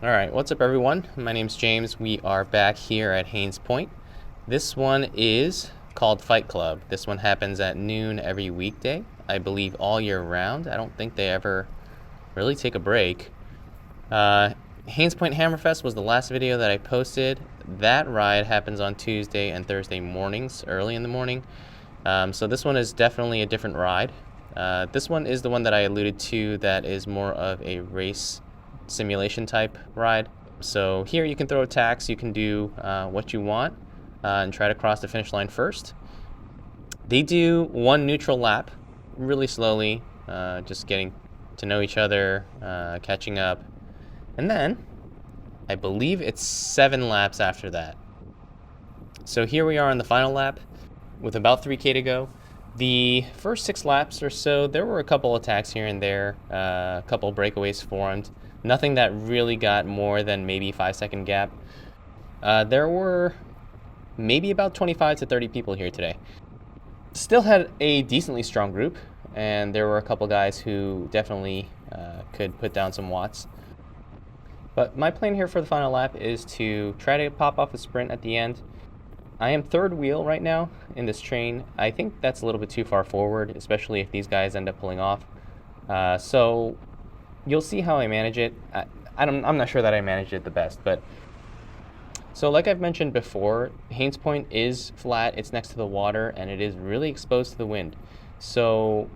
Alright, what's up everyone? My name's James. We are back here at Hains Point. This one is called Fight Club. This one happens at noon every weekday, I believe all year round. I don't think they ever really take a break. Hains Point Hammerfest was the last video that I posted. That ride happens on Tuesday and Thursday mornings, early in the morning. So this one is definitely a different ride. This one is the one that I alluded to that is more of a race simulation type ride. So here you can throw attacks, you can do what you want and try to cross the finish line first. They do one neutral lap really slowly, just getting to know each other, catching up. And then I believe it's 7 laps after that. So here we are on the final lap with about 3K to go. The first 6 laps or so, there were a couple attacks here and there, a couple breakaways formed. Nothing that really got more than maybe 5-second gap. There were maybe about 25 to 30 people here today. Still had a decently strong group, and there were a couple guys who definitely could put down some watts. But my plan here for the final lap is to try to pop off a sprint at the end. I am third wheel right now in this train. I think that's a little bit too far forward, especially if these guys end up pulling off. So you'll see how I manage it. I'm not sure that I managed it the best, but so like I've mentioned before, Hains Point is flat, it's next to the water, and it is really exposed to the wind. So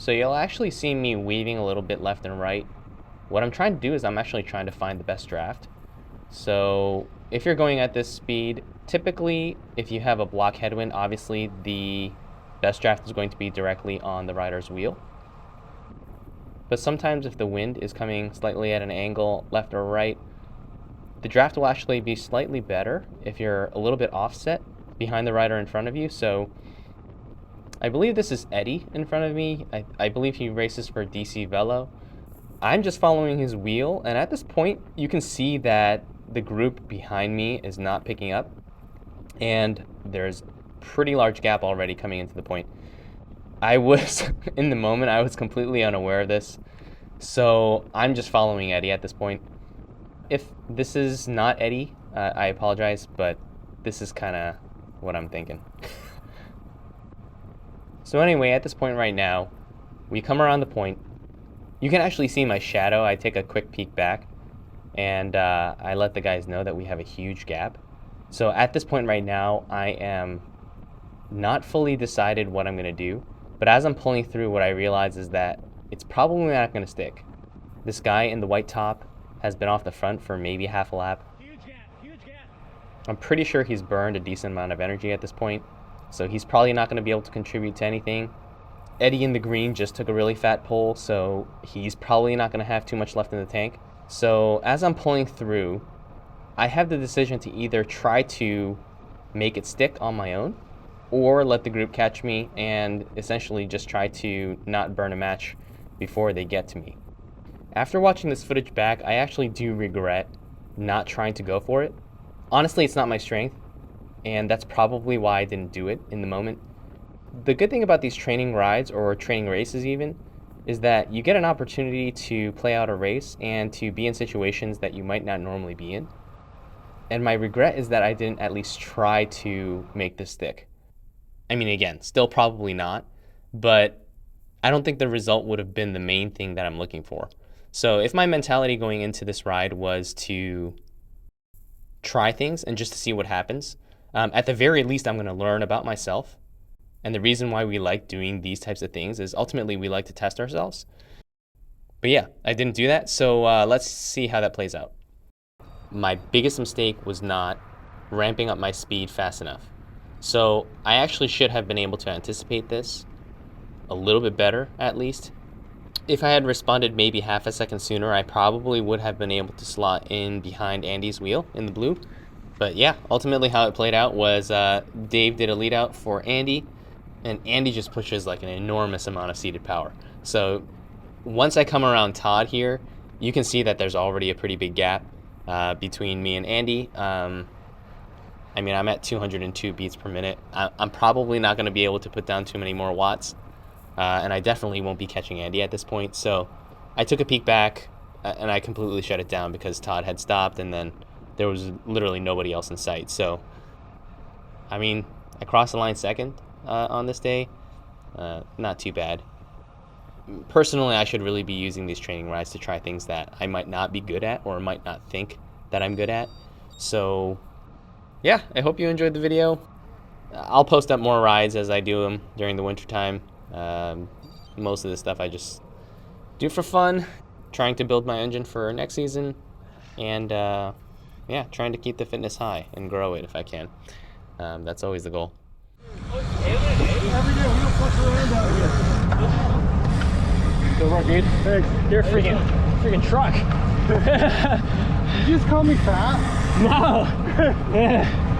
you'll actually see me weaving a little bit left and right. What I'm trying to do is I'm actually trying to find the best draft. So if you're going at this speed, typically if you have a block headwind, obviously the best draft is going to be directly on the rider's wheel. But sometimes if the wind is coming slightly at an angle, left or right, the draft will actually be slightly better if you're a little bit offset behind the rider in front of you. So I believe this is Eddie in front of me. I believe he races for DC Velo. I'm just following his wheel, and at this point you can see that the group behind me is not picking up, and there's pretty large gap already coming into the point. I was, in the moment, I was completely unaware of this, so I'm just following Eddie at this point. If this is not Eddie, I apologize, but this is kind of what I'm thinking. So anyway, at this point right now, we come around the point. You can actually see my shadow. I take a quick peek back, and I let the guys know that we have a huge gap. So at this point right now, I am not fully decided what I'm going to do. But as I'm pulling through, what I realize is that it's probably not going to stick. This guy in the white top has been off the front for maybe half a lap. Huge gap. I'm pretty sure he's burned a decent amount of energy at this point, so he's probably not going to be able to contribute to anything. Eddie in the green just took a really fat pull, so he's probably not going to have too much left in the tank. So as I'm pulling through, I have the decision to either try to make it stick on my own, or let the group catch me and essentially just try to not burn a match before they get to me. After watching this footage back, I actually do regret not trying to go for it. Honestly, it's not my strength, and that's probably why I didn't do it in the moment. The good thing about these training rides, or training races even, is that you get an opportunity to play out a race and to be in situations that you might not normally be in. And my regret is that I didn't at least try to make this stick. I mean, again, still probably not, but I don't think the result would have been the main thing that I'm looking for. So if my mentality going into this ride was to try things and just to see what happens, at the very least, I'm going to learn about myself. And the reason why we like doing these types of things is ultimately we like to test ourselves. But yeah, I didn't do that, so let's see how that plays out. My biggest mistake was not ramping up my speed fast enough. So I actually should have been able to anticipate this a little bit better, at least. If I had responded maybe half a second sooner, I probably would have been able to slot in behind Andy's wheel in the blue. But yeah, ultimately how it played out was Dave did a lead out for Andy, and Andy just pushes like an enormous amount of seated power. So once I come around Todd here, you can see that there's already a pretty big gap between me and Andy. I mean, I'm at 202 beats per minute. I'm probably not going to be able to put down too many more watts, and I definitely won't be catching Andy at this point. So I took a peek back. and I completely shut it down because Todd had stopped, and then there was literally nobody else in sight. So, I mean, I crossed the line second on this day. Not too bad. Personally, I should really be using these training rides to try things that I might not be good at or might not think that I'm good at. So, yeah, I hope you enjoyed the video. I'll post up more rides as I do them during the wintertime. Most of this stuff I just do for fun, trying to build my engine for next season, and yeah, trying to keep the fitness high and grow it if I can. That's always the goal. Every day we don't fuck around out here. Good work, dude. Thanks. You're a freaking truck. Did you just call me fat? No. Yeah.